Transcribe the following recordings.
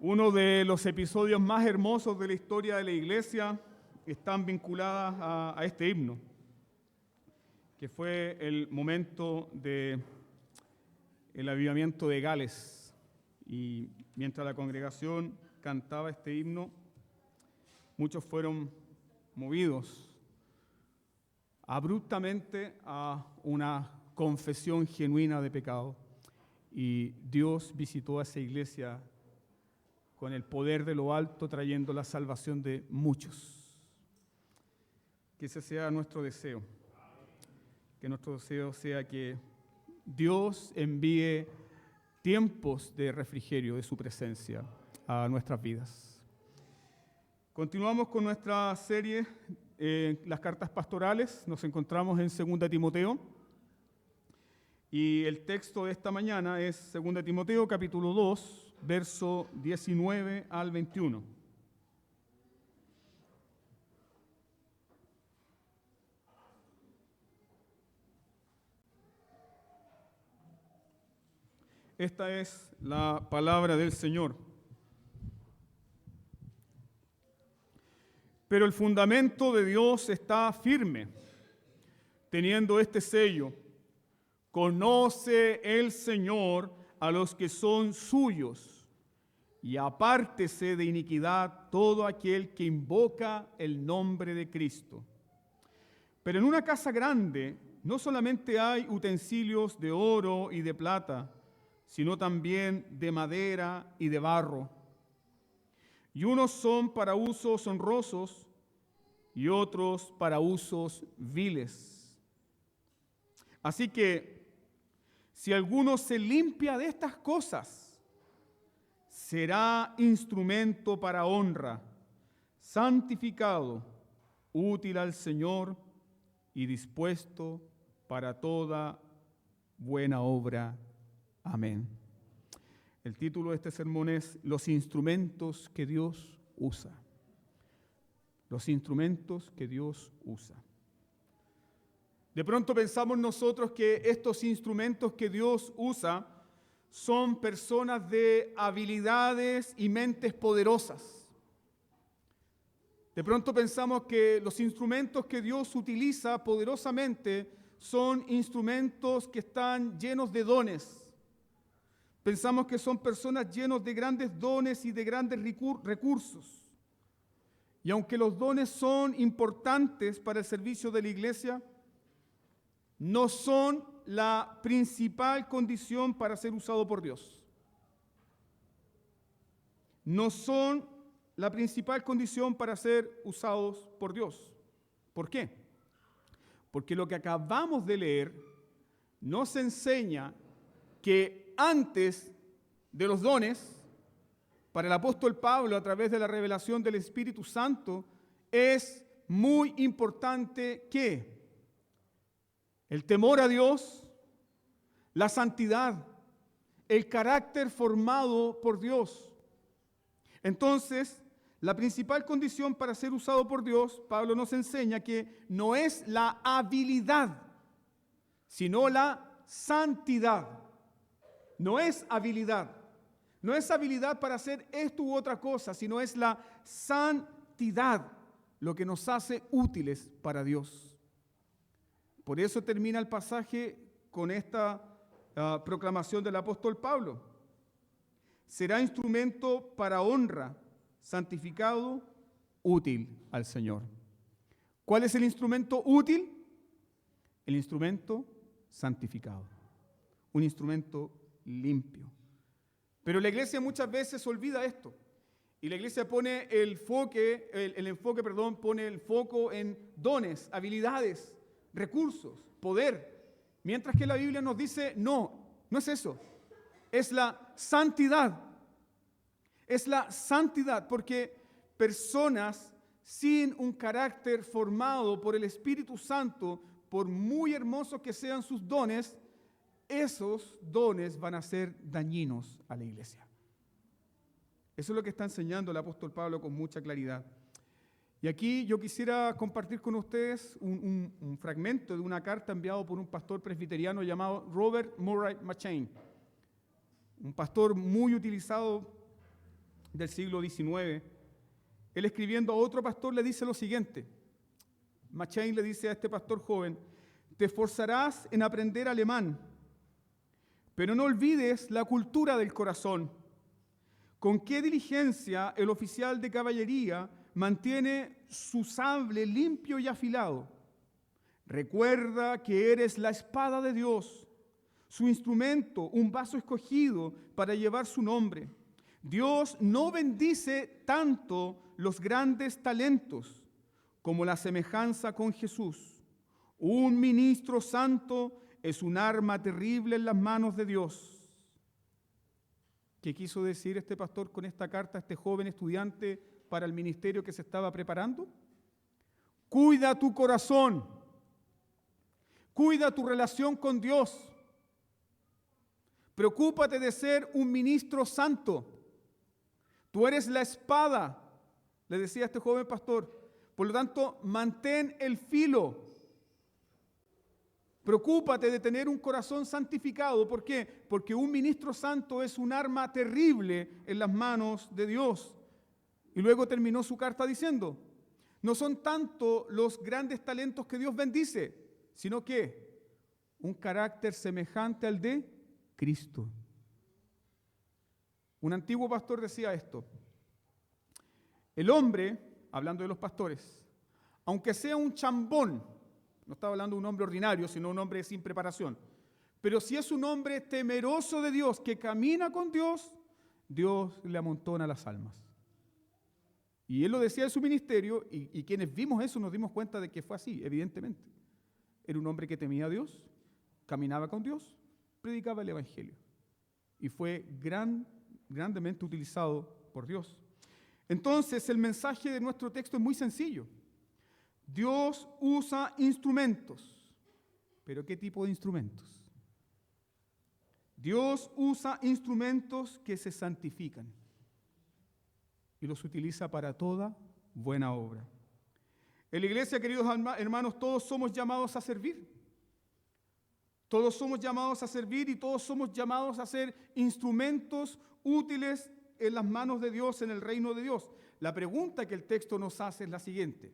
Uno de los episodios más hermosos de la historia de la iglesia están vinculadas a este himno, que fue el momento del avivamiento de Gales. Y mientras la congregación cantaba este himno, muchos fueron movidos abruptamente a una confesión genuina de pecado. Y Dios visitó a esa iglesia con el poder de lo alto, trayendo la salvación de muchos. Que ese sea nuestro deseo. Que nuestro deseo sea que Dios envíe tiempos de refrigerio de su presencia a nuestras vidas. Continuamos con nuestra serie, las cartas pastorales. Nos encontramos en 2 Timoteo. Y el texto de esta mañana es 2 Timoteo, capítulo 2, verso 19 al 21. Esta es la palabra del Señor. Pero el fundamento de Dios está firme, teniendo este sello: conoce el Señor a los que son suyos, y apártese de iniquidad todo aquel que invoca el nombre de Cristo. Pero en una casa grande no solamente hay utensilios de oro y de plata, sino también de madera y de barro. Y unos son para usos honrosos y otros para usos viles. Así que, si alguno se limpia de estas cosas, será instrumento para honra, santificado, útil al Señor y dispuesto para toda buena obra. Amén. El título de este sermón es Los instrumentos que Dios usa. Los instrumentos que Dios usa. De pronto pensamos nosotros que estos instrumentos que Dios usa son personas de habilidades y mentes poderosas. De pronto pensamos que los instrumentos que Dios utiliza poderosamente son instrumentos que están llenos de dones. Pensamos que son personas llenas de grandes dones y de grandes recursos. Y aunque los dones son importantes para el servicio de la iglesia, no son la principal condición para ser usado por Dios. No son la principal condición para ser usados por Dios. ¿Por qué? Porque lo que acabamos de leer nos enseña que antes de los dones, para el apóstol Pablo, a través de la revelación del Espíritu Santo, es muy importante que el temor a Dios, la santidad, el carácter formado por Dios. Entonces, la principal condición para ser usado por Dios, Pablo nos enseña que no es la habilidad, sino la santidad. No es habilidad. No es habilidad para hacer esto u otra cosa, sino es la santidad lo que nos hace útiles para Dios. Por eso termina el pasaje con esta proclamación del apóstol Pablo. Será instrumento para honra, santificado, útil al Señor. ¿Cuál es el instrumento útil? El instrumento santificado. Un instrumento limpio. Pero la iglesia muchas veces olvida esto. Y la iglesia pone el foco en dones, habilidades, recursos, poder. Mientras que la Biblia nos dice, no es eso. Es la santidad. Es la santidad, porque personas sin un carácter formado por el Espíritu Santo, por muy hermosos que sean sus dones, esos dones van a ser dañinos a la iglesia. Eso es lo que está enseñando el apóstol Pablo con mucha claridad. Y aquí yo quisiera compartir con ustedes un fragmento de una carta enviada por un pastor presbiteriano llamado Robert Murray McCheyne, un pastor muy utilizado del siglo XIX, él escribiendo a otro pastor le dice lo siguiente. Machain le dice a este pastor joven: te esforzarás en aprender alemán, pero no olvides la cultura del corazón. Con qué diligencia el oficial de caballería mantiene su sable limpio y afilado. Recuerda que eres la espada de Dios, su instrumento, un vaso escogido para llevar su nombre. Dios no bendice tanto los grandes talentos como la semejanza con Jesús. Un ministro santo es un arma terrible en las manos de Dios. ¿Qué quiso decir este pastor con esta carta a este joven estudiante para el ministerio que se estaba preparando? Cuida tu corazón, cuida tu relación con Dios. Preocúpate de ser un ministro santo. Tú eres la espada, le decía este joven pastor. Por lo tanto, mantén el filo. Preocúpate de tener un corazón santificado. ¿Por qué? Porque un ministro santo es un arma terrible en las manos de Dios. Y luego terminó su carta diciendo: no son tanto los grandes talentos que Dios bendice, sino que un carácter semejante al de Cristo. Un antiguo pastor decía esto: el hombre, hablando de los pastores, aunque sea un chambón, no estaba hablando de un hombre ordinario, sino un hombre sin preparación, pero si es un hombre temeroso de Dios, que camina con Dios, Dios le amontona las almas. Y él lo decía en su ministerio, y quienes vimos eso nos dimos cuenta de que fue así, evidentemente. Era un hombre que temía a Dios, caminaba con Dios, predicaba el Evangelio. Y fue grandemente utilizado por Dios. Entonces, el mensaje de nuestro texto es muy sencillo. Dios usa instrumentos. ¿Pero qué tipo de instrumentos? Dios usa instrumentos que se santifican y los utiliza para toda buena obra. En la iglesia, queridos hermanos, todos somos llamados a servir. Todos somos llamados a servir y todos somos llamados a ser instrumentos útiles en las manos de Dios, en el reino de Dios. La pregunta que el texto nos hace es la siguiente: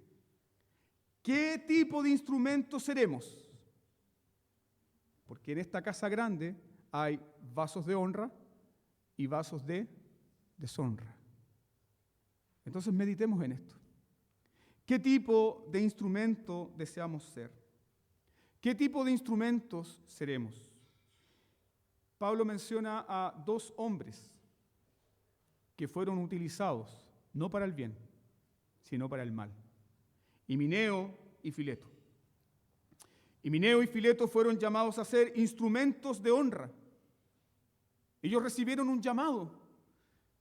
¿qué tipo de instrumentos seremos? Porque en esta casa grande hay vasos de honra y vasos de deshonra. Entonces meditemos en esto. ¿Qué tipo de instrumento deseamos ser? ¿Qué tipo de instrumentos seremos? Pablo menciona a dos hombres que fueron utilizados, no para el bien, sino para el mal. Himeneo y Fileto. Himeneo y Fileto fueron llamados a ser instrumentos de honra. Ellos recibieron un llamado.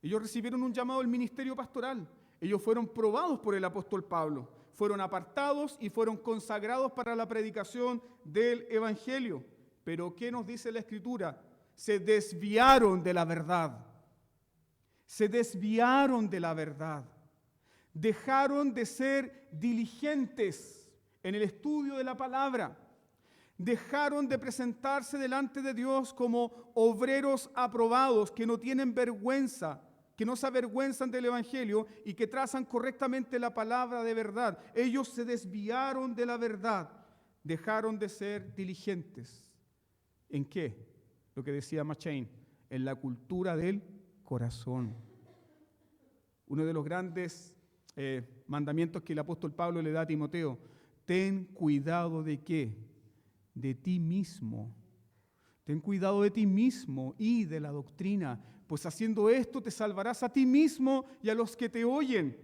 Ellos recibieron un llamado al ministerio pastoral. Ellos fueron probados por el apóstol Pablo. Fueron apartados y fueron consagrados para la predicación del Evangelio. Pero ¿qué nos dice la Escritura? Se desviaron de la verdad. Se desviaron de la verdad. Dejaron de ser diligentes en el estudio de la palabra. Dejaron de presentarse delante de Dios como obreros aprobados que no tienen vergüenza, que no se avergüenzan del Evangelio y que trazan correctamente la palabra de verdad. Ellos se desviaron de la verdad, dejaron de ser diligentes. ¿En qué? Lo que decía Machain, en la cultura del corazón. Uno de los grandes mandamientos que el apóstol Pablo le da a Timoteo: ten cuidado de ¿qué? De ti mismo. Ten cuidado de ti mismo y de la doctrina, pues haciendo esto te salvarás a ti mismo y a los que te oyen.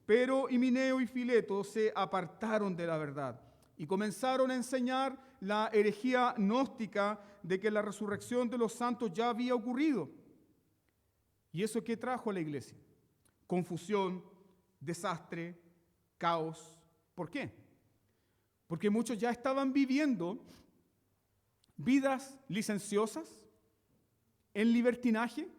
Pero Himeneo y Fileto se apartaron de la verdad y comenzaron a enseñar la herejía gnóstica de que la resurrección de los santos ya había ocurrido. ¿Y eso qué trajo a la iglesia? Confusión, desastre, caos. ¿Por qué? Porque muchos ya estaban viviendo vidas licenciosas, en libertinaje.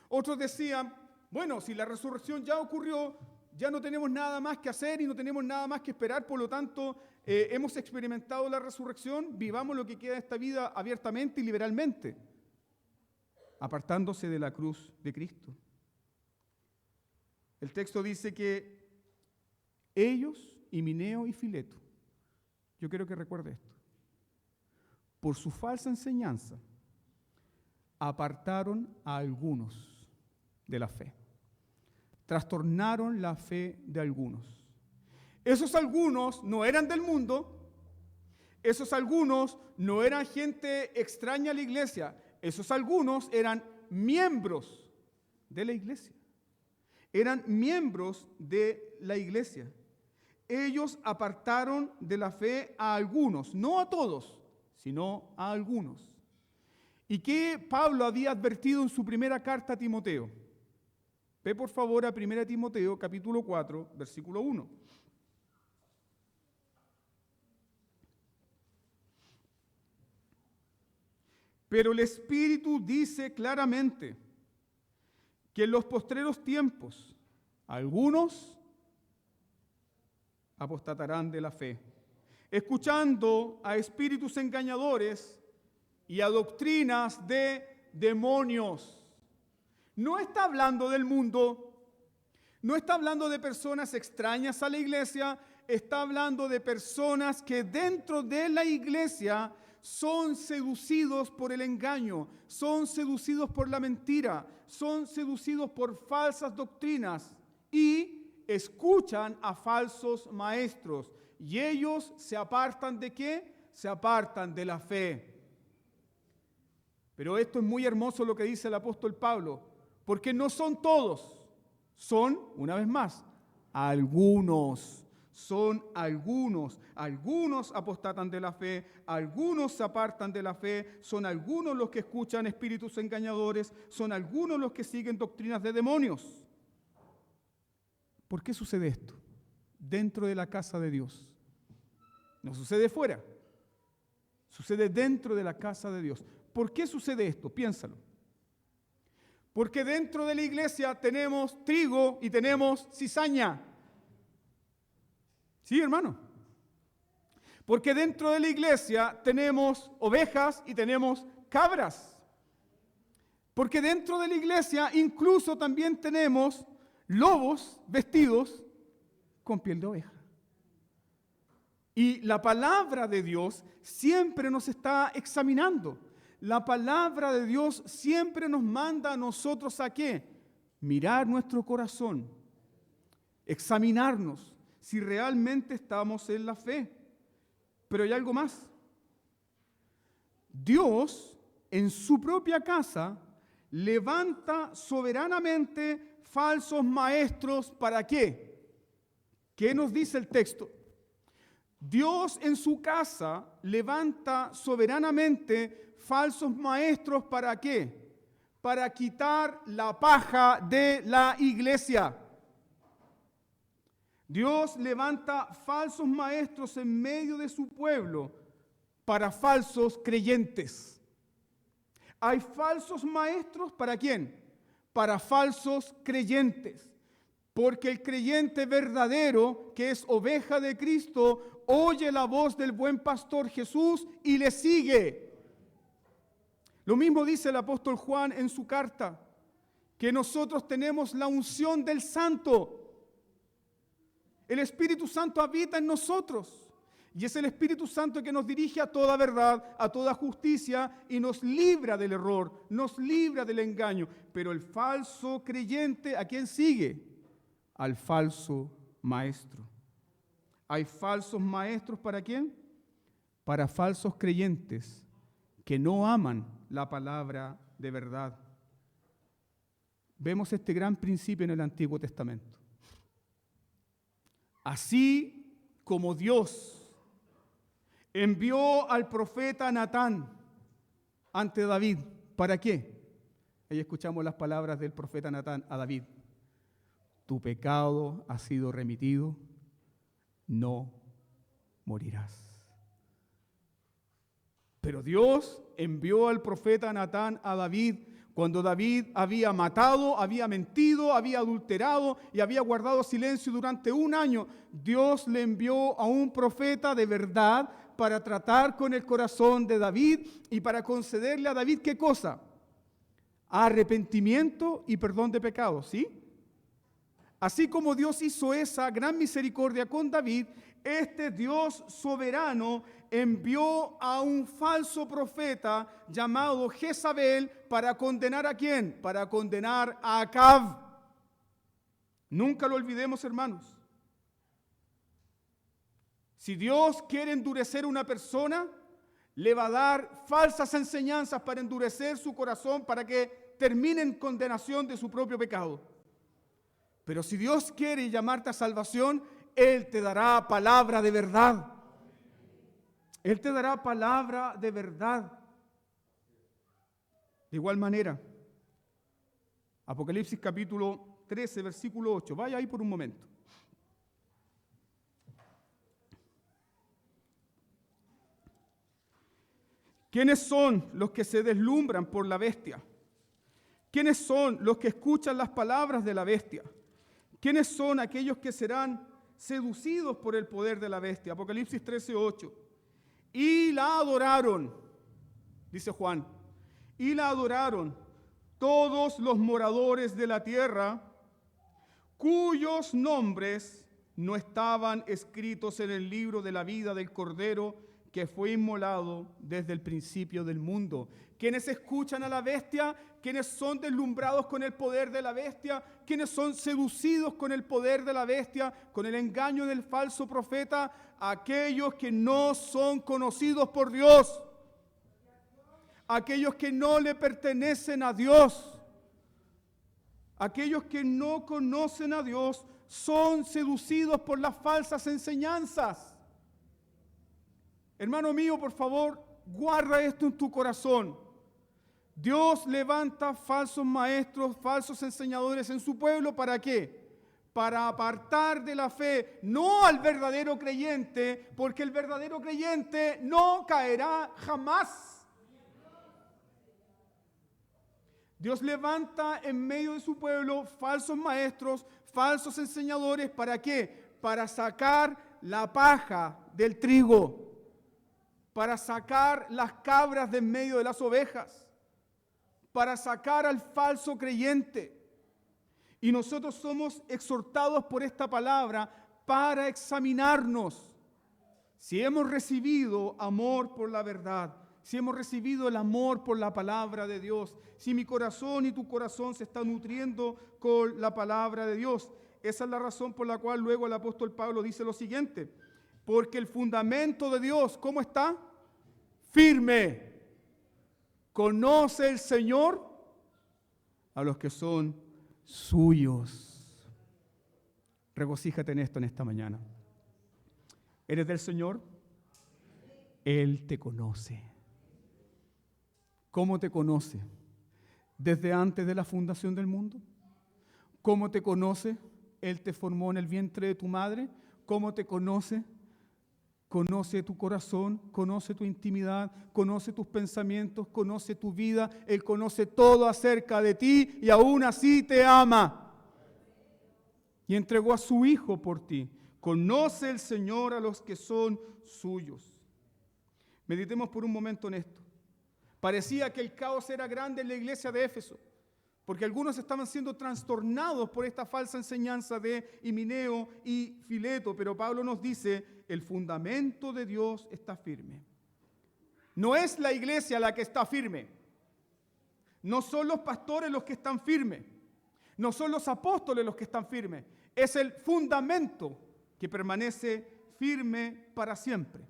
Otros decían, bueno, si la resurrección ya ocurrió, ya no tenemos nada más que hacer y no tenemos nada más que esperar, por lo tanto, hemos experimentado la resurrección, vivamos lo que queda de esta vida abiertamente y liberalmente, apartándose de la cruz de Cristo. El texto dice que ellos, Himeneo y Fileto, yo quiero que recuerde esto, por su falsa enseñanza, apartaron a algunos de la fe. Trastornaron la fe de algunos. Esos algunos no eran del mundo, esos algunos no eran gente extraña a la iglesia, esos algunos eran miembros de la iglesia. Eran miembros de la iglesia. Ellos apartaron de la fe a algunos, no a todos, sino a algunos. ¿Y qué Pablo había advertido en su primera carta a Timoteo? Ve por favor a 1 Timoteo capítulo 4, versículo 1. Pero el Espíritu dice claramente que en los postreros tiempos algunos apostatarán de la fe, escuchando a espíritus engañadores y a doctrinas de demonios. No está hablando del mundo, no está hablando de personas extrañas a la iglesia, está hablando de personas que dentro de la iglesia son seducidos por el engaño, son seducidos por la mentira, son seducidos por falsas doctrinas y escuchan a falsos maestros. Y ellos se apartan ¿de qué? Se apartan de la fe. Pero esto es muy hermoso lo que dice el apóstol Pablo, porque no son todos, son, una vez más, algunos. Son algunos. Algunos apostatan de la fe, algunos se apartan de la fe, son algunos los que escuchan espíritus engañadores, son algunos los que siguen doctrinas de demonios. ¿Por qué sucede esto? Dentro de la casa de Dios. No sucede fuera, sucede dentro de la casa de Dios. ¿Por qué sucede esto? Piénsalo. Porque dentro de la iglesia tenemos trigo y tenemos cizaña. Sí, hermano. Porque dentro de la iglesia tenemos ovejas y tenemos cabras. Porque dentro de la iglesia incluso también tenemos lobos vestidos con piel de oveja. Y la palabra de Dios siempre nos está examinando. La palabra de Dios siempre nos manda a nosotros ¿a qué? Mirar nuestro corazón, examinarnos si realmente estamos en la fe. Pero hay algo más. Dios en su propia casa levanta soberanamente falsos maestros. ¿Para qué? ¿Qué nos dice el texto? Dios en su casa levanta soberanamente falsos maestros. ¿Para qué? Para quitar la paja de la iglesia. Dios levanta falsos maestros en medio de su pueblo para falsos creyentes. Hay falsos maestros ¿para quién? Para falsos creyentes. Porque el creyente verdadero, que es oveja de Cristo, oye la voz del buen pastor Jesús y le sigue. Lo mismo dice el apóstol Juan en su carta, que nosotros tenemos la unción del Santo. El Espíritu Santo habita en nosotros. Y es el Espíritu Santo que nos dirige a toda verdad, a toda justicia y nos libra del error, nos libra del engaño. Pero el falso creyente, ¿a quién sigue? Al falso maestro. ¿Hay falsos maestros para quién? Para falsos creyentes que no aman la palabra de verdad. Vemos este gran principio en el Antiguo Testamento. Así como Dios envió al profeta Natán ante David, ¿para qué? Ahí escuchamos las palabras del profeta Natán a David. Tu pecado ha sido remitido, no morirás. Pero Dios envió al profeta Natán a David cuando David había matado, había mentido, había adulterado y había guardado silencio durante 1 año. Dios le envió a un profeta de verdad para tratar con el corazón de David y para concederle a David ¿qué cosa? Arrepentimiento y perdón de pecados, ¿sí? Así como Dios hizo esa gran misericordia con David, este Dios soberano envió a un falso profeta llamado Jezabel para condenar ¿a quién? Para condenar a Acab. Nunca lo olvidemos, hermanos. Si Dios quiere endurecer a una persona, le va a dar falsas enseñanzas para endurecer su corazón, para que termine en condenación de su propio pecado. Pero si Dios quiere llamarte a salvación, Él te dará palabra de verdad. Él te dará palabra de verdad. De igual manera, Apocalipsis capítulo 13, versículo 8. Vaya ahí por un momento. ¿Quiénes son los que se deslumbran por la bestia? ¿Quiénes son los que escuchan las palabras de la bestia? ¿Quiénes son aquellos que serán seducidos por el poder de la bestia? Apocalipsis 13:8. Y la adoraron, dice Juan, y la adoraron todos los moradores de la tierra, cuyos nombres no estaban escritos en el libro de la vida del Cordero que fue inmolado desde el principio del mundo. Quienes escuchan a la bestia, quienes son deslumbrados con el poder de la bestia, quienes son seducidos con el poder de la bestia, con el engaño del falso profeta, aquellos que no son conocidos por Dios, aquellos que no le pertenecen a Dios, aquellos que no conocen a Dios, son seducidos por las falsas enseñanzas. Hermano mío, por favor, guarda esto en tu corazón. Dios levanta falsos maestros, falsos enseñadores en su pueblo, ¿para qué? Para apartar de la fe, no al verdadero creyente, porque el verdadero creyente no caerá jamás. Dios levanta en medio de su pueblo falsos maestros, falsos enseñadores, ¿para qué? Para sacar la paja del trigo, para sacar las cabras de en medio de las ovejas, para sacar al falso creyente. Y nosotros somos exhortados por esta palabra para examinarnos si hemos recibido amor por la verdad, si hemos recibido el amor por la palabra de Dios, si mi corazón y tu corazón se están nutriendo con la palabra de Dios. Esa es la razón por la cual luego el apóstol Pablo dice lo siguiente: porque el fundamento de Dios, ¿cómo está? Firme. ¿Conoce el Señor a los que son suyos? Regocíjate en esto en esta mañana. ¿Eres del Señor? Él te conoce. ¿Cómo te conoce? ¿Desde antes de la fundación del mundo? ¿Cómo te conoce? Él te formó en el vientre de tu madre. ¿Cómo te conoce? Conoce tu corazón, conoce tu intimidad, conoce tus pensamientos, conoce tu vida. Él conoce todo acerca de ti y aún así te ama. Y entregó a su Hijo por ti. Conoce el Señor a los que son suyos. Meditemos por un momento en esto. Parecía que el caos era grande en la iglesia de Éfeso, porque algunos estaban siendo trastornados por esta falsa enseñanza de Himeneo y Fileto, pero Pablo nos dice: el fundamento de Dios está firme. No es la iglesia la que está firme. No son los pastores los que están firmes. No son los apóstoles los que están firmes. Es el fundamento que permanece firme para siempre.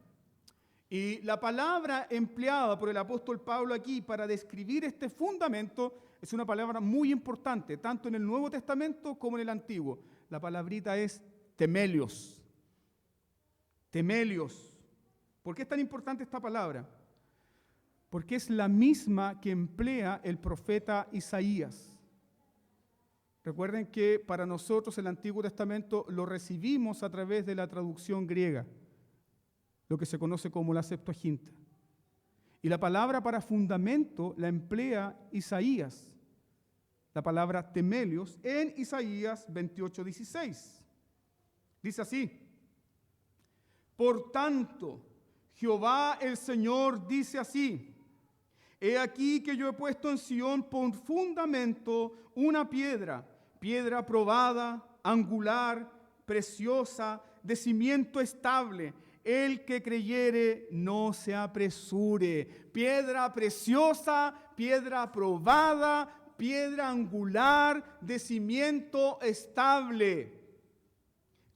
Y la palabra empleada por el apóstol Pablo aquí para describir este fundamento es una palabra muy importante, tanto en el Nuevo Testamento como en el Antiguo. La palabrita es temelios. Temelios. ¿Por qué es tan importante esta palabra? Porque es la misma que emplea el profeta Isaías. Recuerden que para nosotros el Antiguo Testamento lo recibimos a través de la traducción griega, lo que se conoce como la Septuaginta. Y la palabra para fundamento la emplea Isaías, la palabra temelios, en Isaías 28:16. Dice así: por tanto, Jehová el Señor dice así: he aquí que yo he puesto en Sión por fundamento una piedra, piedra probada, angular, preciosa, de cimiento estable. El que creyere no se apresure. Piedra preciosa, piedra aprobada, piedra angular, de cimiento estable.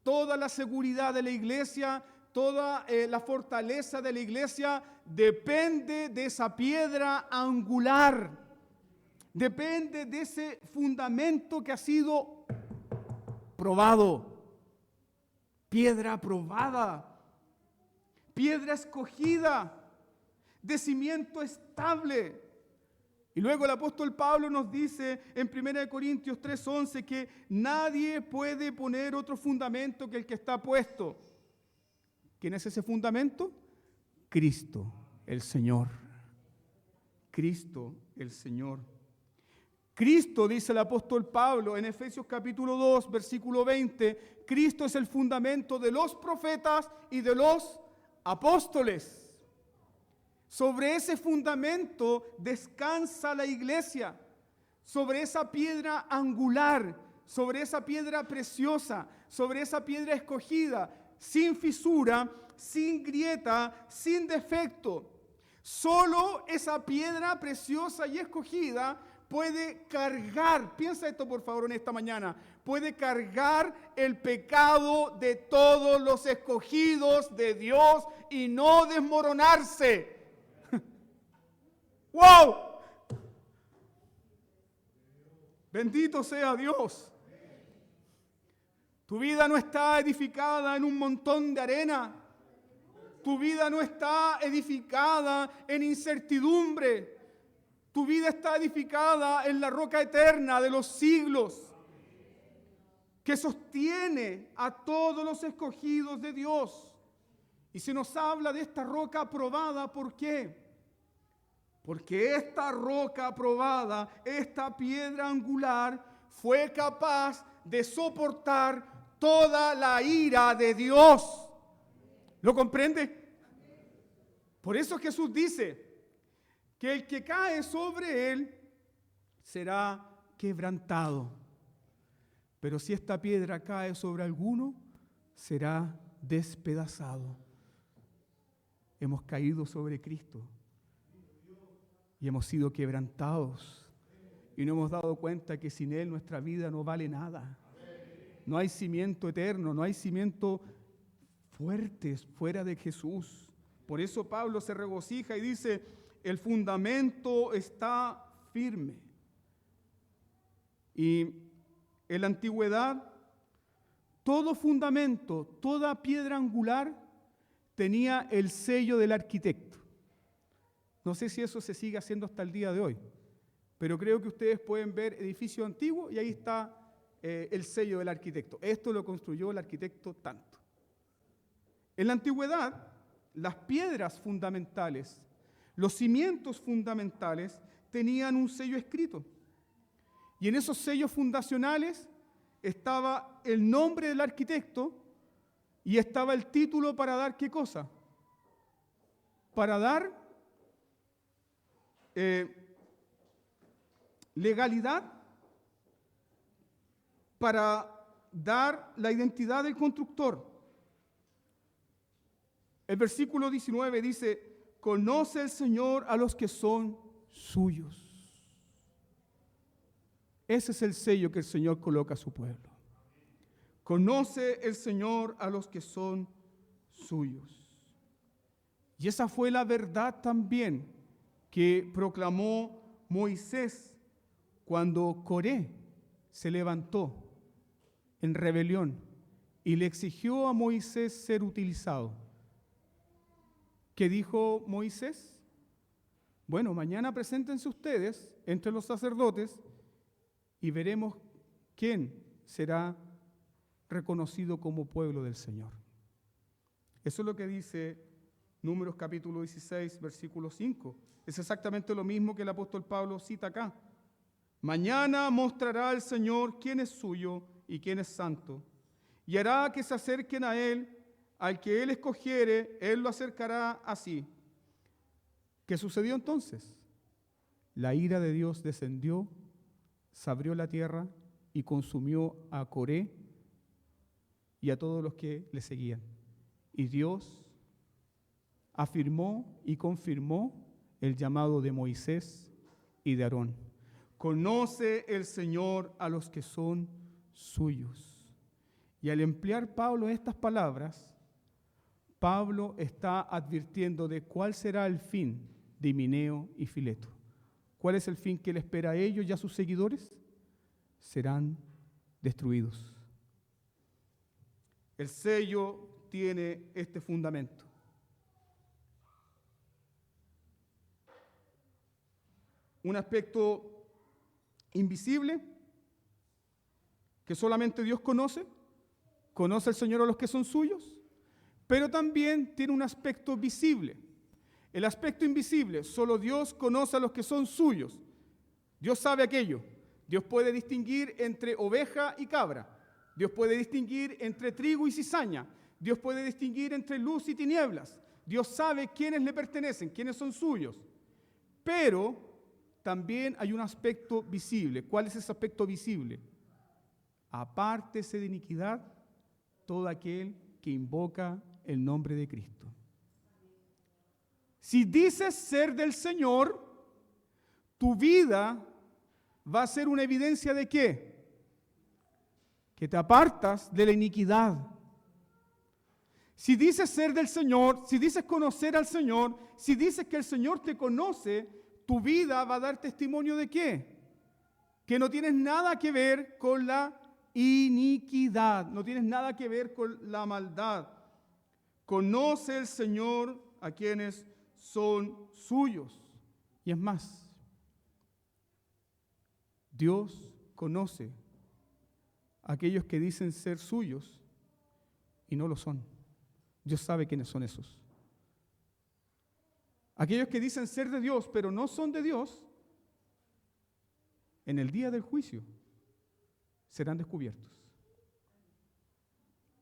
Toda la seguridad de la iglesia, toda la fortaleza de la iglesia depende de esa piedra angular. Depende de ese fundamento que ha sido probado. Piedra aprobada. Piedra escogida, de cimiento estable. Y luego el apóstol Pablo nos dice en 1 Corintios 3:11 que nadie puede poner otro fundamento que el que está puesto. ¿Quién es ese fundamento? Cristo, el Señor. Cristo, el Señor. Cristo, dice el apóstol Pablo en Efesios capítulo 2, versículo 20, Cristo es el fundamento de los profetas y de los apóstoles. Sobre ese fundamento descansa la iglesia, sobre esa piedra angular, sobre esa piedra preciosa, sobre esa piedra escogida, sin fisura, sin grieta, sin defecto. Solo esa piedra preciosa y escogida puede cargar, piensa esto por favor en esta mañana, puede cargar el pecado de todos los escogidos de Dios y no desmoronarse. ¡Wow! Bendito sea Dios. Tu vida no está edificada en un montón de arena. Tu vida no está edificada en incertidumbre. Tu vida está edificada en la roca eterna de los siglos, que sostiene a todos los escogidos de Dios. Y se nos habla de esta roca aprobada, ¿por qué? Porque esta roca aprobada, esta piedra angular, fue capaz de soportar toda la ira de Dios. ¿Lo comprende? Por eso Jesús dice que el que cae sobre él será quebrantado. Pero si esta piedra cae sobre alguno, será despedazado. Hemos caído sobre Cristo y hemos sido quebrantados. Y no hemos dado cuenta que sin Él nuestra vida no vale nada. No hay cimiento eterno, no hay cimiento fuerte fuera de Jesús. Por eso Pablo se regocija y dice, el fundamento está firme. Y en la antigüedad, todo fundamento, toda piedra angular tenía el sello del arquitecto. No sé si eso se sigue haciendo hasta el día de hoy, pero creo que ustedes pueden ver edificios antiguos y ahí está el sello del arquitecto. Esto lo construyó el arquitecto tanto. En la antigüedad, las piedras fundamentales, los cimientos fundamentales tenían un sello escrito. Y en esos sellos fundacionales estaba el nombre del arquitecto y estaba el título para dar ¿qué cosa? Para dar legalidad, para dar la identidad del constructor. El versículo 19 dice, conoce el Señor a los que son suyos. Ese es el sello que el Señor coloca a su pueblo. Conoce el Señor a los que son suyos. Y esa fue la verdad también que proclamó Moisés cuando Coré se levantó en rebelión y le exigió a Moisés ser utilizado. ¿Qué dijo Moisés? Bueno, mañana preséntense ustedes entre los sacerdotes y veremos quién será reconocido como pueblo del Señor. Eso es lo que dice Números capítulo 16, versículo 5. Es exactamente lo mismo que el apóstol Pablo cita acá. Mañana mostrará el Señor quién es suyo y quién es santo, y hará que se acerquen a Él. Al que Él escogiere, Él lo acercará así. ¿Qué sucedió entonces? La ira de Dios descendió, se abrió la tierra y consumió a Coré y a todos los que le seguían. Y Dios afirmó y confirmó el llamado de Moisés y de Aarón. Conoce el Señor a los que son suyos. Y al emplear Pablo estas palabras, Pablo está advirtiendo de cuál será el fin de Himeneo y Fileto. ¿Cuál es el fin que le espera a ellos y a sus seguidores? Serán destruidos. El sello tiene este fundamento. Un aspecto invisible que solamente Dios conoce. Conoce el Señor a los que son suyos, pero también tiene un aspecto visible. El aspecto invisible, solo Dios conoce a los que son suyos. Dios sabe aquello. Dios puede distinguir entre oveja y cabra. Dios puede distinguir entre trigo y cizaña. Dios puede distinguir entre luz y tinieblas. Dios sabe quiénes le pertenecen, quiénes son suyos. Pero también hay un aspecto visible. ¿Cuál es ese aspecto visible? Apártese de iniquidad todo aquel que invoca el nombre de Cristo. Si dices ser del Señor, tu vida va a ser una evidencia de ¿qué? Que te apartas de la iniquidad. Si dices ser del Señor, si dices conocer al Señor, si dices que el Señor te conoce, tu vida va a dar testimonio de ¿qué? Que no tienes nada que ver con la iniquidad, no tienes nada que ver con la maldad. Conoce el Señor a quienes son suyos. Y es más, Dios conoce a aquellos que dicen ser suyos y no lo son. Dios sabe quiénes son esos. Aquellos que dicen ser de Dios, pero no son de Dios, en el día del juicio serán descubiertos.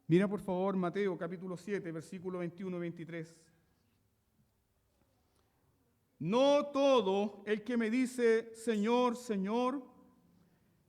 Mira por favor Mateo capítulo 7, versículo 21-23. No todo el que me dice Señor, Señor,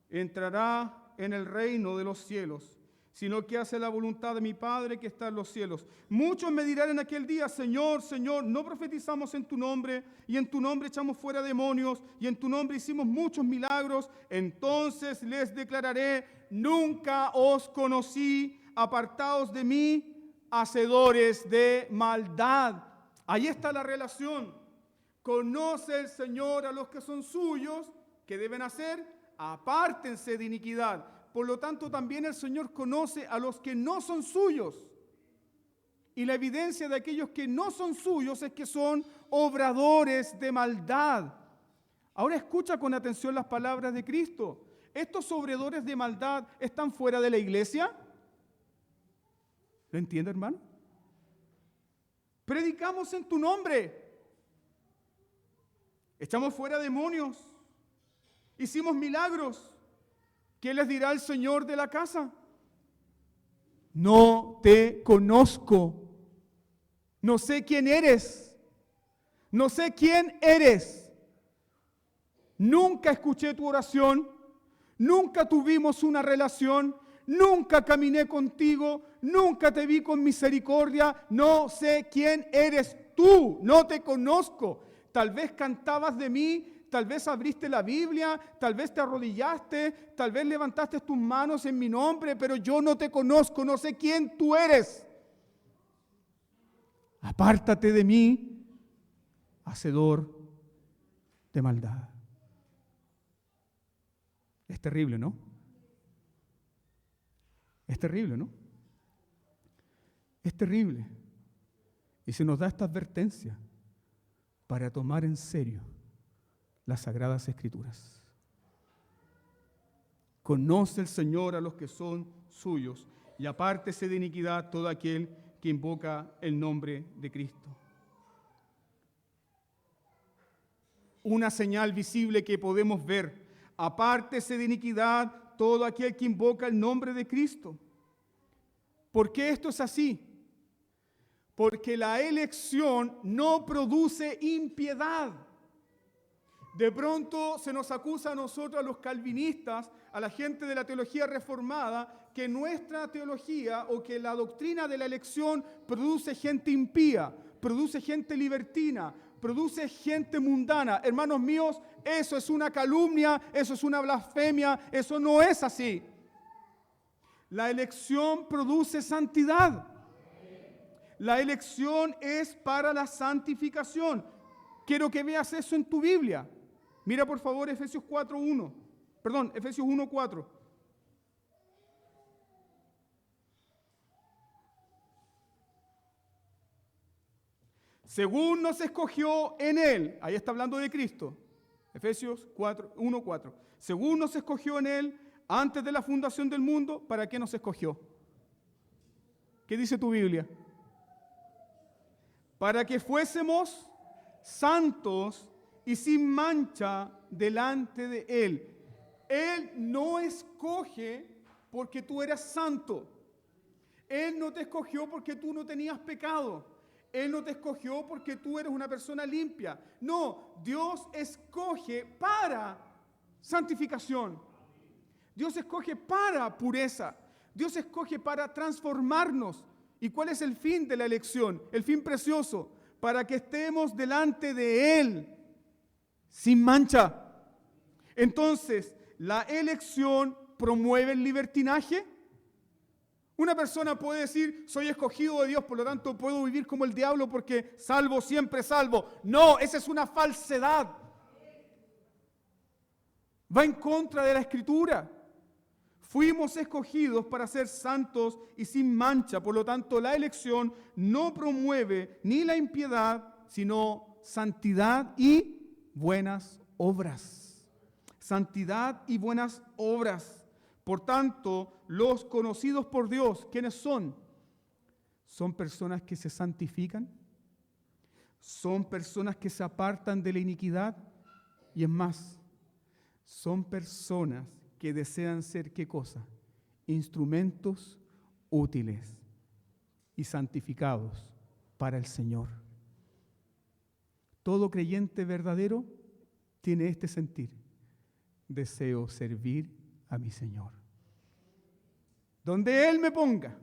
entrará en el reino de los cielos, sino que hace la voluntad de mi Padre que está en los cielos. Muchos me dirán en aquel día, Señor, Señor, no profetizamos en tu nombre, y en tu nombre echamos fuera demonios, y en tu nombre hicimos muchos milagros. Entonces les declararé, nunca os conocí, apartaos de mí, hacedores de maldad. Ahí está la relación. Conoce el Señor a los que son suyos. ¿Qué deben hacer? Apártense de iniquidad. Por lo tanto, también el Señor conoce a los que no son suyos. Y la evidencia de aquellos que no son suyos es que son obradores de maldad. Ahora escucha con atención las palabras de Cristo. ¿Estos obradores de maldad están fuera de la iglesia? ¿Lo entiende, hermano? Predicamos en tu nombre. Echamos fuera demonios. Hicimos milagros. ¿Qué les dirá el Señor de la casa? No te conozco. No sé quién eres. No sé quién eres. Nunca escuché tu oración. Nunca tuvimos una relación. Nunca caminé contigo. Nunca te vi con misericordia. No sé quién eres tú. No te conozco. Tal vez cantabas de mí. Tal vez abriste la Biblia, tal vez te arrodillaste, tal vez levantaste tus manos en mi nombre, pero yo no te conozco, no sé quién tú eres. Apártate de mí, hacedor de maldad. Es terrible, ¿no? Es terrible, ¿no? Es terrible. Y se nos da esta advertencia para tomar en serio las Sagradas Escrituras. Conoce el Señor a los que son suyos y apártese de iniquidad todo aquel que invoca el nombre de Cristo. Una señal visible que podemos ver: apártese de iniquidad todo aquel que invoca el nombre de Cristo. ¿Por qué esto es así? Porque la elección no produce impiedad. De pronto se nos acusa a nosotros, a los calvinistas, a la gente de la teología reformada, que nuestra teología o que la doctrina de la elección produce gente impía, produce gente libertina, produce gente mundana. Hermanos míos, eso es una calumnia, eso es una blasfemia, eso no es así. La elección produce santidad. La elección es para la santificación. Quiero que veas eso en tu Biblia. Mira por favor Efesios 1:4. Según nos escogió en Él, ahí está hablando de Cristo, Efesios 1:4. Según nos escogió en Él, antes de la fundación del mundo, ¿para qué nos escogió? ¿Qué dice tu Biblia? Para que fuésemos santos y sin mancha delante de Él. Él no escoge porque tú eras santo. Él no te escogió porque tú no tenías pecado. Él no te escogió porque tú eres una persona limpia. No, Dios escoge para santificación. Dios escoge para pureza. Dios escoge para transformarnos. ¿Y cuál es el fin de la elección? El fin precioso, para que estemos delante de Él sin mancha. Entonces, ¿la elección promueve el libertinaje? Una persona puede decir, soy escogido de Dios, por lo tanto puedo vivir como el diablo porque salvo, siempre salvo. No, esa es una falsedad. Va en contra de la Escritura. Fuimos escogidos para ser santos y sin mancha. Por lo tanto, la elección no promueve ni la impiedad, sino santidad y buenas obras. Santidad y buenas obras. Por tanto, los conocidos por Dios, ¿quiénes son? Son personas que se santifican. Son personas que se apartan de la iniquidad. Y es más, son personas que desean ser, ¿qué cosa? Instrumentos útiles y santificados para el Señor. Todo creyente verdadero tiene este sentir. Deseo servir a mi Señor. Donde Él me ponga.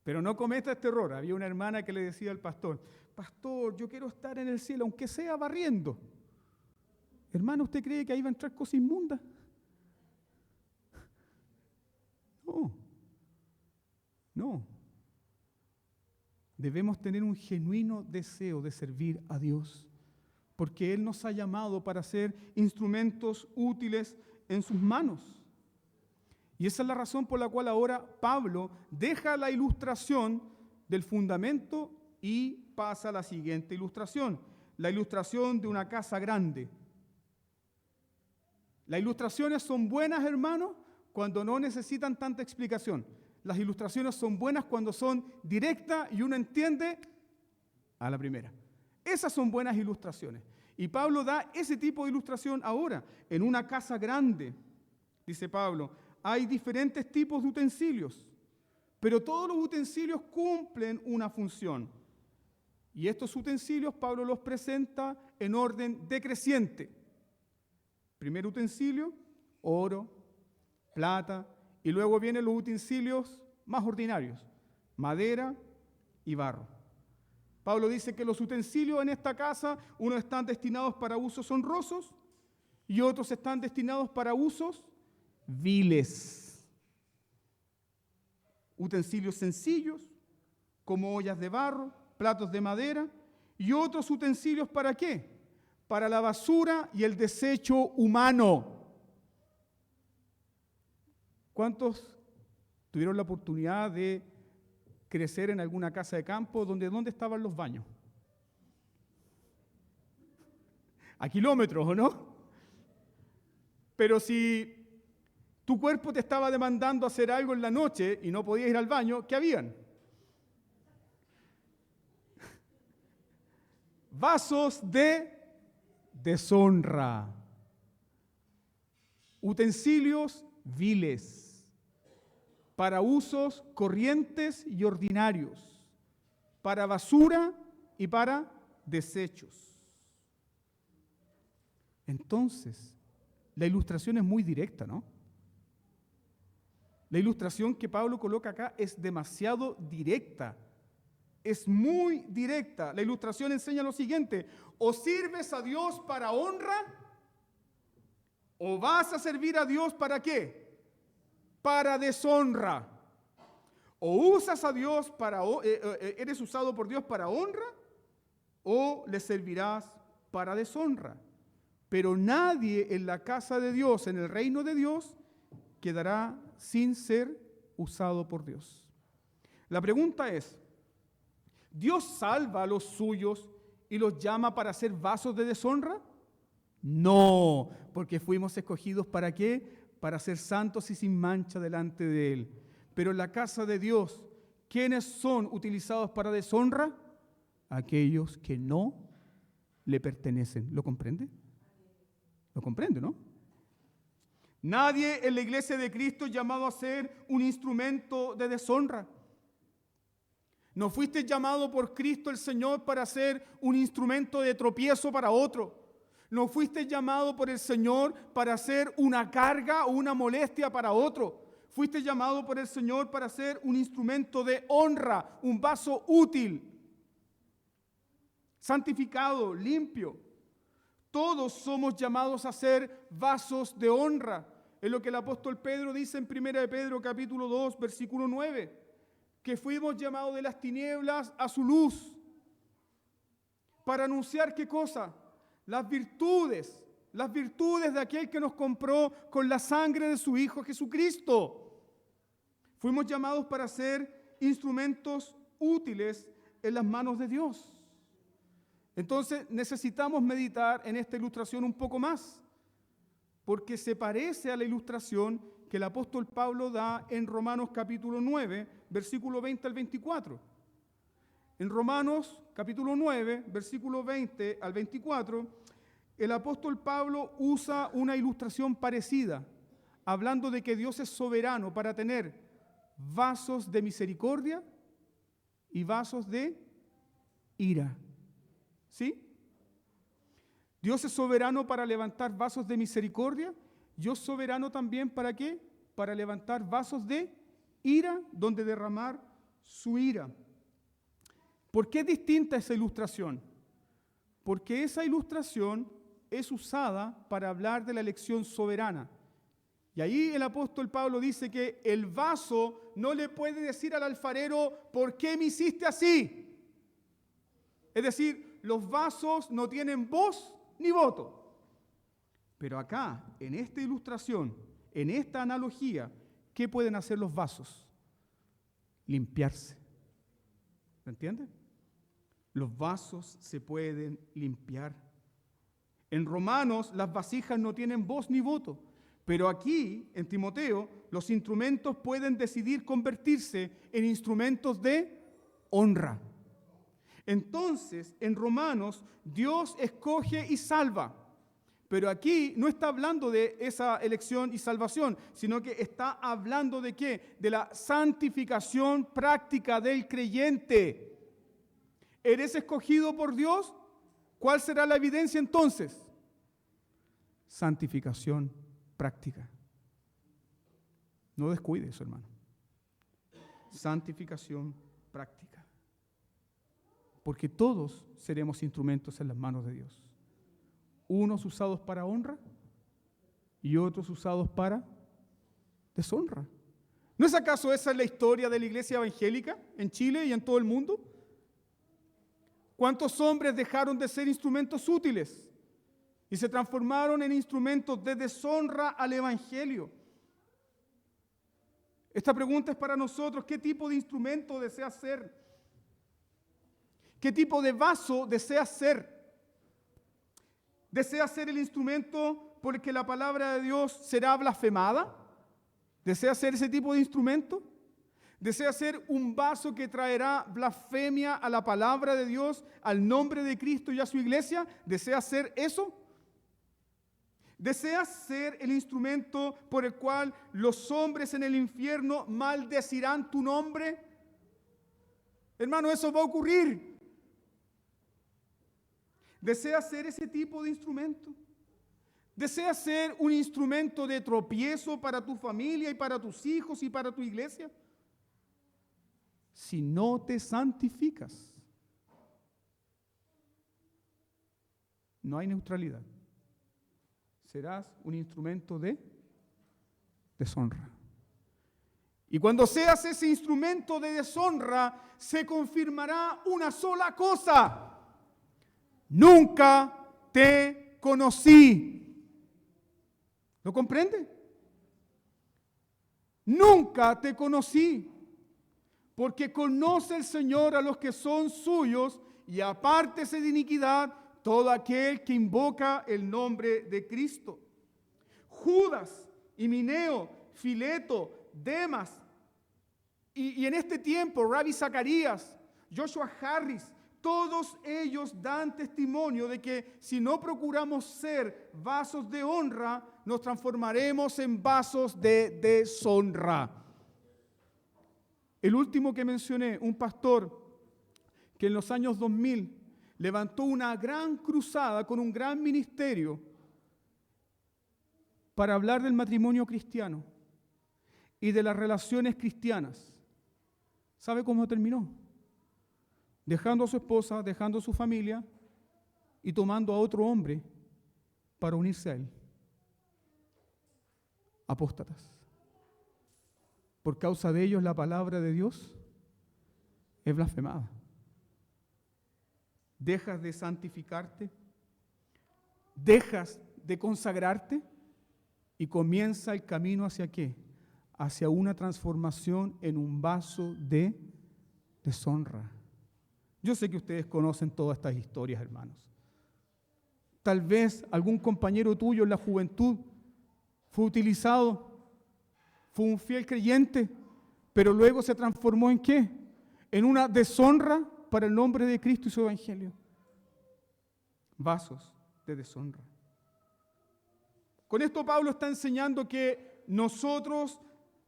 Pero no cometa este error. Había una hermana que le decía al pastor, pastor, yo quiero estar en el cielo, aunque sea barriendo. Hermano, ¿usted cree que ahí va a entrar cosa inmunda? No. Debemos tener un genuino deseo de servir a Dios, porque Él nos ha llamado para ser instrumentos útiles en sus manos. Y esa es la razón por la cual ahora Pablo deja la ilustración del fundamento y pasa a la siguiente ilustración. La ilustración de una casa grande. Las ilustraciones son buenas, hermanos, cuando no necesitan tanta explicación. Las ilustraciones son buenas cuando son directas y uno entiende a la primera. Esas son buenas ilustraciones. Y Pablo da ese tipo de ilustración ahora. En una casa grande, dice Pablo, hay diferentes tipos de utensilios, pero todos los utensilios cumplen una función. Y estos utensilios Pablo los presenta en orden decreciente. Primer utensilio, oro, plata, y luego vienen los utensilios más ordinarios, madera y barro. Pablo dice que los utensilios en esta casa, unos están destinados para usos honrosos y otros están destinados para usos viles. Utensilios sencillos, como ollas de barro, platos de madera, y otros utensilios ¿para qué? Para la basura y el desecho humano. ¿Cuántos tuvieron la oportunidad de crecer en alguna casa de campo ¿dónde estaban los baños? A kilómetros, ¿o no? Pero si tu cuerpo te estaba demandando hacer algo en la noche y no podías ir al baño, ¿qué habían? Vasos de deshonra, utensilios viles, para usos corrientes y ordinarios, para basura y para desechos. Entonces, la ilustración es muy directa, ¿no? La ilustración que Pablo coloca acá es demasiado directa. Es muy directa. La ilustración enseña lo siguiente: o sirves a Dios para honra, o vas a servir a Dios ¿para qué? Para deshonra. O usas a Dios eres usado por Dios para honra, o le servirás para deshonra. Pero nadie en la casa de Dios, en el reino de Dios, quedará sin ser usado por Dios. La pregunta es, ¿Dios salva a los suyos y los llama para ser vasos de deshonra? No, porque fuimos escogidos ¿para qué? Para ser santos y sin mancha delante de Él. Pero en la casa de Dios, ¿quiénes son utilizados para deshonra? Aquellos que no le pertenecen. ¿Lo comprende? ¿Lo comprende, no? Nadie en la iglesia de Cristo es llamado a ser un instrumento de deshonra. No fuiste llamado por Cristo el Señor para ser un instrumento de tropiezo para otro. No fuiste llamado por el Señor para ser una carga o una molestia para otro. Fuiste llamado por el Señor para ser un instrumento de honra, un vaso útil, santificado, limpio. Todos somos llamados a ser vasos de honra. Es lo que el apóstol Pedro dice en 1 de Pedro capítulo 2, versículo 9, que fuimos llamados de las tinieblas a su luz. Para anunciar ¿qué cosa? Las virtudes de aquel que nos compró con la sangre de su Hijo Jesucristo. Fuimos llamados para ser instrumentos útiles en las manos de Dios. Entonces necesitamos meditar en esta ilustración un poco más, porque se parece a la ilustración que el apóstol Pablo da en Romanos capítulo 9, versículo 20 al 24. En Romanos capítulo 9, versículo 20 al 24, el apóstol Pablo usa una ilustración parecida, hablando de que Dios es soberano para tener vasos de misericordia y vasos de ira. ¿Sí? Dios es soberano para levantar vasos de misericordia. Dios es soberano también ¿para qué? Para levantar vasos de ira, donde derramar su ira. ¿Por qué es distinta esa ilustración? Porque esa ilustración es usada para hablar de la elección soberana. Y ahí el apóstol Pablo dice que el vaso no le puede decir al alfarero, ¿por qué me hiciste así? Es decir, los vasos no tienen voz ni voto. Pero acá, en esta ilustración, en esta analogía, ¿qué pueden hacer los vasos? Limpiarse. ¿Me entienden? Los vasos se pueden limpiar. En Romanos, las vasijas no tienen voz ni voto. Pero aquí, en Timoteo, los instrumentos pueden decidir convertirse en instrumentos de honra. Entonces, en Romanos, Dios escoge y salva. Pero aquí no está hablando de esa elección y salvación, sino que está hablando ¿de qué? De la santificación práctica del creyente. ¿Eres escogido por Dios? ¿Cuál será la evidencia entonces? Santificación práctica. No descuide eso, hermano. Santificación práctica. Porque todos seremos instrumentos en las manos de Dios. Unos usados para honra y otros usados para deshonra. ¿No es acaso esa la historia de la iglesia evangélica en Chile y en todo el mundo? ¿Cuántos hombres dejaron de ser instrumentos útiles y se transformaron en instrumentos de deshonra al evangelio? Esta pregunta es para nosotros. ¿Qué tipo de instrumento deseas ser? ¿Qué tipo de vaso deseas ser? ¿Deseas ser el instrumento por el que la palabra de Dios será blasfemada? ¿Deseas ser ese tipo de instrumento? ¿Deseas ser un vaso que traerá blasfemia a la palabra de Dios, al nombre de Cristo y a su iglesia? ¿Deseas ser eso? ¿Deseas ser el instrumento por el cual los hombres en el infierno maldecirán tu nombre? Hermano, eso va a ocurrir. ¿Deseas ser ese tipo de instrumento? ¿Deseas ser un instrumento de tropiezo para tu familia y para tus hijos y para tu iglesia? Si no te santificas, no hay neutralidad. Serás un instrumento de deshonra. Y cuando seas ese instrumento de deshonra, se confirmará una sola cosa: nunca te conocí. ¿Lo comprende? Nunca te conocí, porque conoce el Señor a los que son suyos, y apártese de iniquidad todo aquel que invoca el nombre de Cristo. Judas, Himeneo, Fileto, Demas, y en este tiempo Rabbi Zacarías, Joshua Harris, todos ellos dan testimonio de que si no procuramos ser vasos de honra, nos transformaremos en vasos de deshonra. El último que mencioné, un pastor que en los años 2000 levantó una gran cruzada con un gran ministerio para hablar del matrimonio cristiano y de las relaciones cristianas. ¿Sabe cómo terminó? Dejando a su esposa, dejando a su familia y tomando a otro hombre para unirse a él. Apóstatas. Por causa de ellos la palabra de Dios es blasfemada. Dejas de santificarte, dejas de consagrarte y comienza el camino hacia ¿qué? Hacia una transformación en un vaso de deshonra. Yo sé que ustedes conocen todas estas historias, hermanos. Tal vez algún compañero tuyo en la juventud fue utilizado, fue un fiel creyente, pero luego se transformó ¿en qué? En una deshonra para el nombre de Cristo y su evangelio. Vasos de deshonra. Con esto Pablo está enseñando que nosotros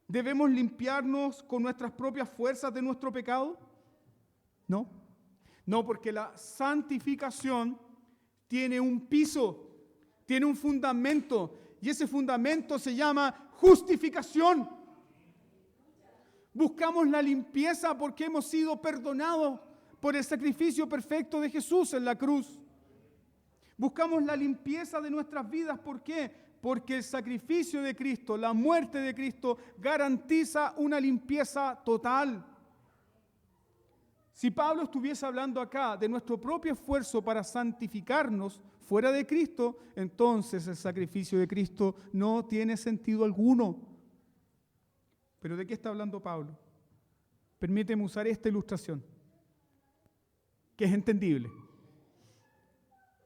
debemos limpiarnos con nuestras propias fuerzas de nuestro pecado. No, porque la santificación tiene un piso, tiene un fundamento, y ese fundamento se llama justificación. Buscamos la limpieza porque hemos sido perdonados por el sacrificio perfecto de Jesús en la cruz. Buscamos la limpieza de nuestras vidas, ¿por qué? Porque el sacrificio de Cristo, la muerte de Cristo, garantiza una limpieza total. Si Pablo estuviese hablando acá de nuestro propio esfuerzo para santificarnos fuera de Cristo, entonces el sacrificio de Cristo no tiene sentido alguno. ¿Pero de qué está hablando Pablo? Permíteme usar esta ilustración, que es entendible.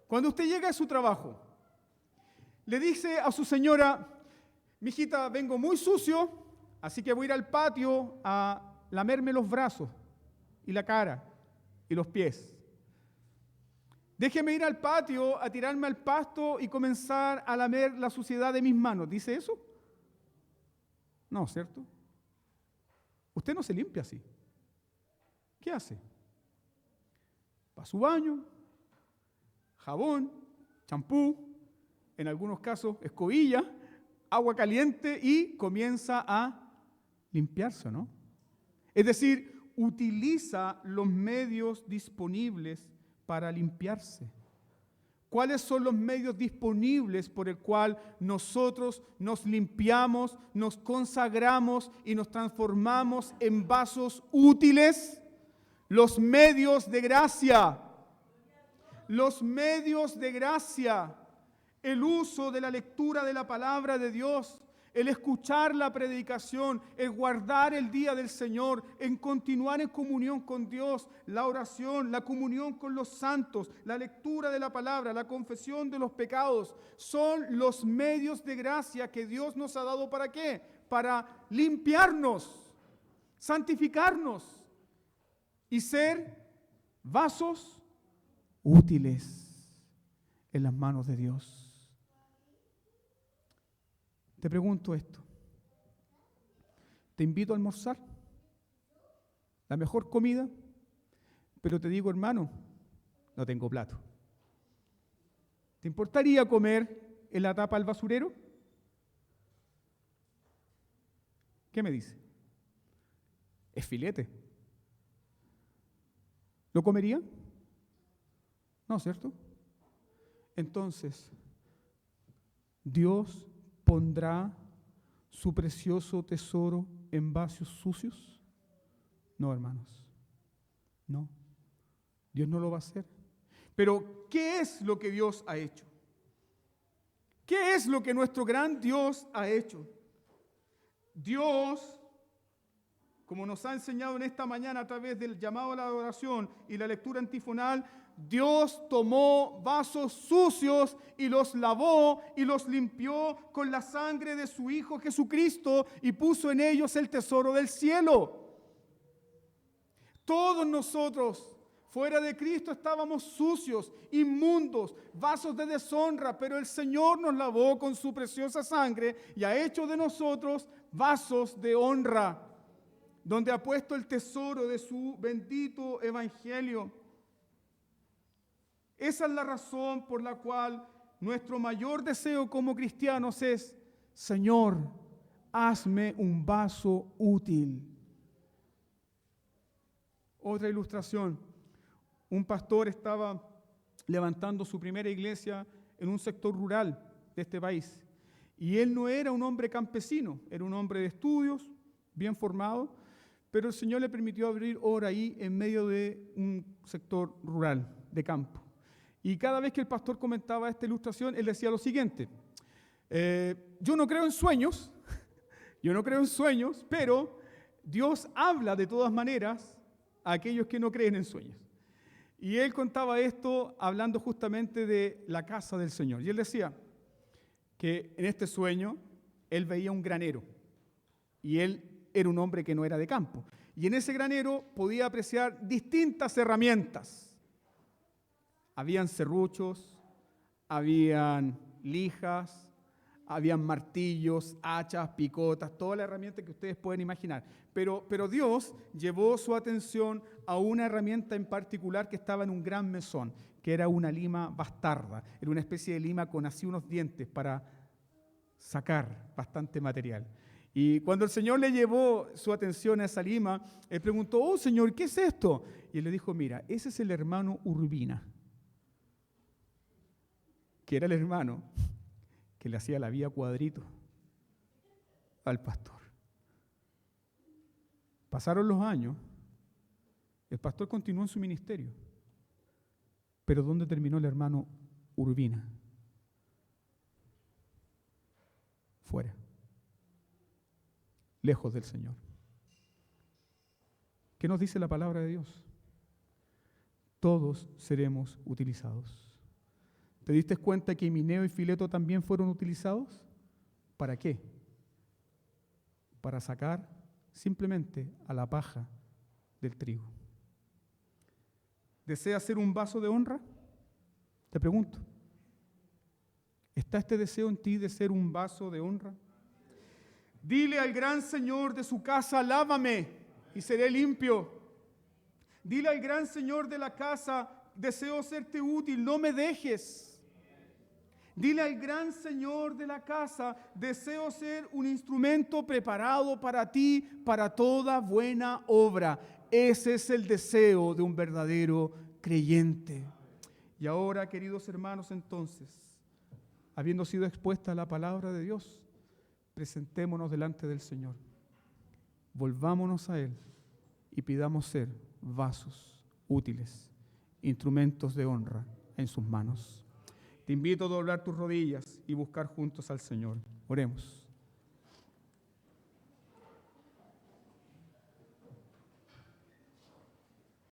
Cuando usted llega a su trabajo, le dice a su señora: mijita, vengo muy sucio, así que voy a ir al patio a lamerme los brazos y la cara y los pies. Déjeme ir al patio a tirarme al pasto y comenzar a lamer la suciedad de mis manos. ¿Dice eso? No, ¿cierto? Usted no se limpia así. ¿Qué hace? Va a su baño, jabón, champú, en algunos casos escobilla, agua caliente y comienza a limpiarse, ¿no? Es decir, utiliza los medios disponibles para limpiarse. ¿Cuáles son los medios disponibles por el cual nosotros nos limpiamos, nos consagramos y nos transformamos en vasos útiles? Los medios de gracia. Los medios de gracia. El uso de la lectura de la palabra de Dios, el escuchar la predicación, el guardar el día del Señor, en continuar en comunión con Dios, la oración, la comunión con los santos, la lectura de la palabra, la confesión de los pecados, son los medios de gracia que Dios nos ha dado. ¿Para qué? Para limpiarnos, santificarnos y ser vasos útiles en las manos de Dios. Te pregunto esto. Te invito a almorzar, la mejor comida, pero te digo, hermano, no tengo plato. ¿Te importaría comer en la tapa del basurero? ¿Qué me dice? Es filete. ¿Lo comería? No, ¿cierto? Entonces, ¿Dios pondrá su precioso tesoro en vasos sucios? No, hermanos. No. Dios no lo va a hacer. Pero, ¿qué es lo que Dios ha hecho? ¿Qué es lo que nuestro gran Dios ha hecho? Dios, como nos ha enseñado en esta mañana a través del llamado a la adoración y la lectura antifonal, Dios tomó vasos sucios y los lavó y los limpió con la sangre de su Hijo Jesucristo y puso en ellos el tesoro del cielo. Todos nosotros, fuera de Cristo, estábamos sucios, inmundos, vasos de deshonra, pero el Señor nos lavó con su preciosa sangre y ha hecho de nosotros vasos de honra, donde ha puesto el tesoro de su bendito evangelio. Esa es la razón por la cual nuestro mayor deseo como cristianos es: Señor, hazme un vaso útil. Otra ilustración. Un pastor estaba levantando su primera iglesia en un sector rural de este país. Y él no era un hombre campesino, era un hombre de estudios, bien formado, pero el Señor le permitió abrir obra ahí en medio de un sector rural, de campo. Y cada vez que el pastor comentaba esta ilustración, él decía lo siguiente: yo no creo en sueños, pero Dios habla de todas maneras a aquellos que no creen en sueños. Y él contaba esto hablando justamente de la casa del Señor. Y él decía que en este sueño él veía un granero y él era un hombre que no era de campo. Y en ese granero podía apreciar distintas herramientas. Habían serruchos, habían lijas, habían martillos, hachas, picotas, toda la herramienta que ustedes pueden imaginar. Pero Dios llevó su atención a una herramienta en particular que estaba en un gran mesón, que era una lima bastarda. Era una especie de lima con así unos dientes para sacar bastante material. Y cuando el Señor le llevó su atención a esa lima, él preguntó: oh Señor, ¿qué es esto? Y él le dijo: mira, ese es el hermano Urbina, que era el hermano que le hacía la vía cuadrito al pastor. Pasaron los años, el pastor continuó en su ministerio, pero ¿dónde terminó el hermano Urbina? Fuera, lejos del Señor. ¿Qué nos dice la palabra de Dios? Todos seremos utilizados. ¿Te diste cuenta que Himeneo y Fileto también fueron utilizados? ¿Para qué? Para sacar simplemente a la paja del trigo. ¿Deseas ser un vaso de honra? Te pregunto. ¿Está este deseo en ti de ser un vaso de honra? Dile al gran Señor de su casa: lávame y seré limpio. Dile al gran Señor de la casa: deseo serte útil, no me dejes. Dile al gran Señor de la casa: deseo ser un instrumento preparado para ti, para toda buena obra. Ese es el deseo de un verdadero creyente. Y ahora, queridos hermanos, entonces, habiendo sido expuesta la palabra de Dios, presentémonos delante del Señor. Volvámonos a Él y pidamos ser vasos útiles, instrumentos de honra en sus manos. Te invito a doblar tus rodillas y buscar juntos al Señor. Oremos.